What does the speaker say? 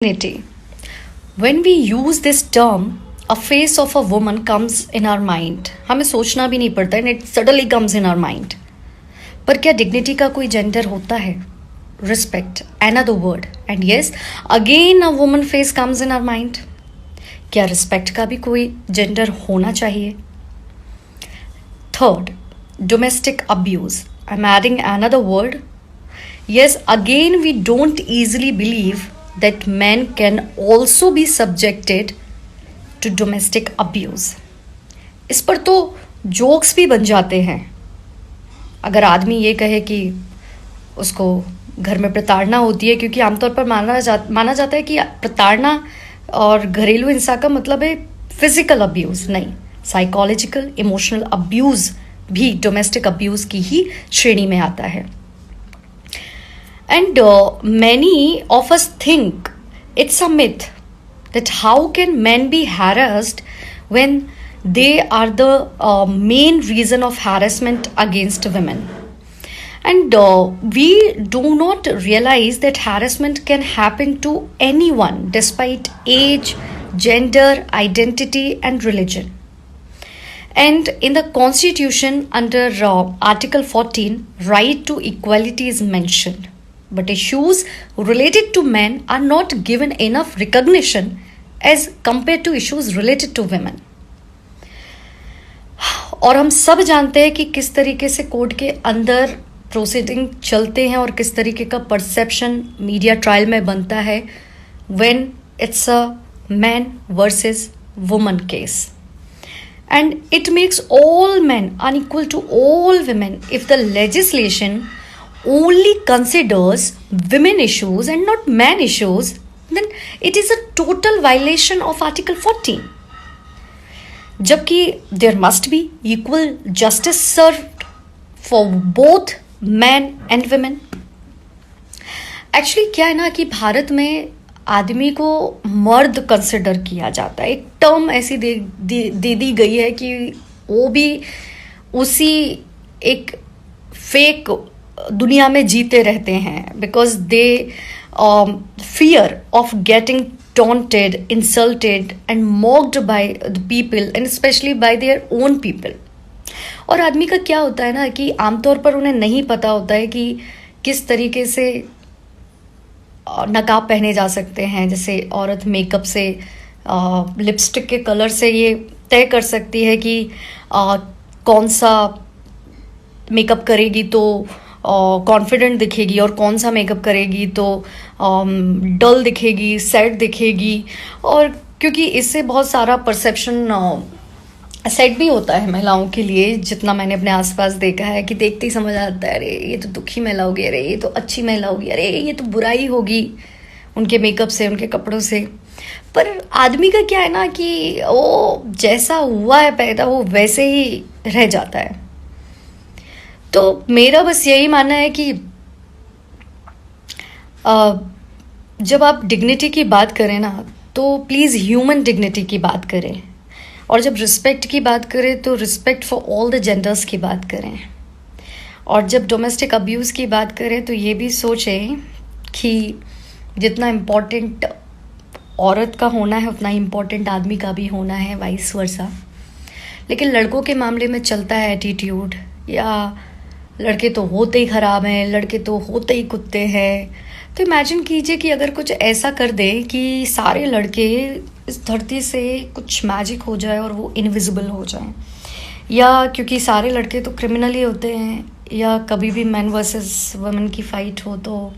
Dignity. When we use this term, a face of a woman comes in our mind. हमें सोचना भी नहीं पड़ता and it suddenly comes in our mind. पर क्या dignity का कोई gender होता है? Respect, another word. And yes, again a woman face comes in our mind. क्या respect का भी कोई gender होना चाहिए? Third, domestic abuse. I'm adding another word. Yes, again we don't easily believe that men can also be subjected to domestic abuse. इस पर तो jokes भी बन जाते हैं. अगर आदमी ये कहे कि उसको घर में प्रताड़ना होती है, क्योंकि आमतौर पर माना जाता है कि प्रताड़ना और घरेलू हिंसा का मतलब है फिजिकल अब्यूज, नहीं, साइकोलॉजिकल इमोशनल अब्यूज भी डोमेस्टिक अब्यूज की ही श्रेणी में आता है. And many of us think it's a myth that how can men be harassed when they are the main reason of harassment against women. And we do not realize that harassment can happen to anyone despite age, gender, identity and religion. And in the Constitution under Article 14, right to equality is mentioned. But issues related to men are not given enough recognition as compared to issues related to women. और हम सब जानते हैं कि किस तरीके से court के अंदर प्रोसीडिंग चलते हैं और किस तरीके का परसेप्शन मीडिया ट्रायल में बनता है when it's a man versus woman case. And it makes all men unequal to all women if the legislation only considers women issues and not man issues, then it is a total violation of Article 14. जबकि there must be equal justice served for both men and women. Actually क्या है ना कि भारत में आदमी को मर्द consider किया जाता है. एक टर्म ऐसी दे दी गई है कि वो भी उसी एक फेक दुनिया में जीते रहते हैं because they fear of getting taunted, insulted and mocked by the people and specially by their own people. और आदमी का क्या होता है ना कि आमतौर पर उन्हें नहीं पता होता है कि किस तरीके से नकाब पहने जा सकते हैं. जैसे औरत मेकअप से, लिपस्टिक के कलर से ये तय कर सकती है कि कौन सा मेकअप करेगी तो कॉन्फिडेंट दिखेगी और कौन सा मेकअप करेगी तो डल दिखेगी, सैड दिखेगी. और क्योंकि इससे बहुत सारा परसेप्शन सेट भी होता है महिलाओं के लिए, जितना मैंने अपने आसपास देखा है कि देखते ही समझ आता है अरे ये तो दुखी महिला होगी, अरे ये तो अच्छी महिला होगी, अरे ये तो बुराई होगी उनके मेकअप से, उनके कपड़ों से. पर आदमी का क्या है ना कि वो जैसा हुआ है पैदा वो वैसे ही रह जाता है. तो मेरा बस यही मानना है कि जब आप डिग्निटी की बात करें ना तो प्लीज़ ह्यूमन डिग्निटी की बात करें. और जब रिस्पेक्ट की बात करें तो respect for all the genders की बात करें. और जब डोमेस्टिक अब्यूज़ की बात करें तो ये भी सोचें कि जितना इम्पोर्टेंट औरत का होना है उतना ही इम्पोर्टेंट आदमी का भी होना है, वाइस वर्सा. लेकिन लड़कों के मामले में चलता है एटीट्यूड, या लड़के तो होते ही ख़राब हैं, लड़के तो होते ही कुत्ते हैं. तो इमेजिन कीजिए कि अगर कुछ ऐसा कर दे कि सारे लड़के इस धरती से कुछ मैजिक हो जाए और वो इनविजिबल हो जाएं, या क्योंकि सारे लड़के तो क्रिमिनल ही होते हैं, या कभी भी मैन वर्सेस वुमेन की फ़ाइट हो तो